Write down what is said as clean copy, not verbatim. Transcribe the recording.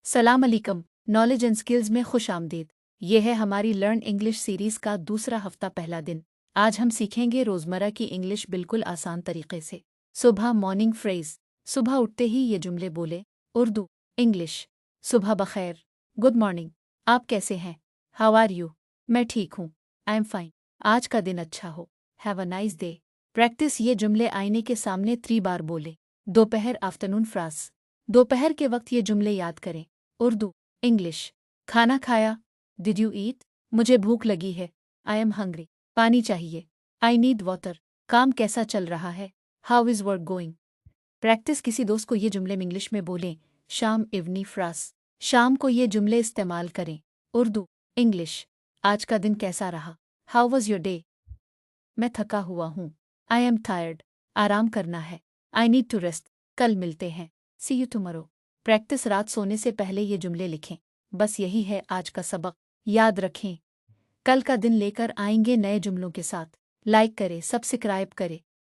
सलाम अलैकुम। Knowledge and skills में खुश आमदीद। ये है हमारी लर्न इंग्लिश सीरीज़ का दूसरा हफ्ता, पहला दिन। आज हम सीखेंगे रोज़मर्रा की इंग्लिश बिल्कुल आसान तरीके से। सुबह मॉर्निंग फ्रेज़। सुबह उठते ही ये जुमले बोले। उर्दू इंग्लिश। सुबह बखैर, गुड मॉर्निंग। आप कैसे हैं? How are you? मैं ठीक हूँ, आई एम फाइन। आज का दिन अच्छा हो, have a nice day. Practice ये जुमले आईने के सामने 3 बार बोले। दोपहर आफ्टरनून फ्रास। दोपहर के वक्त ये जुमले याद करें। उर्दू इंग्लिश। खाना खाया? Did you eat? मुझे भूख लगी है, आई एम हंग्री। पानी चाहिए, आई नीड वाटर। काम कैसा चल रहा है? How is work going? Practice किसी दोस्त को ये जुमले में इंग्लिश में बोलें। शाम इवनी फ्रास। शाम को ये जुमले इस्तेमाल करें। उर्दू इंग्लिश। आज का दिन कैसा रहा? How was your day? मैं थका हुआ हूँ, आई एम टायर्ड। आराम करना है, आई नीड टू रेस्ट। कल मिलते हैं, सी यू टुमारो। प्रैक्टिस रात सोने से पहले ये जुमले लिखें। बस यही है आज का सबक। याद रखें, कल का दिन लेकर आएंगे नए जुमलों के साथ। लाइक करें, सब्सक्राइब करें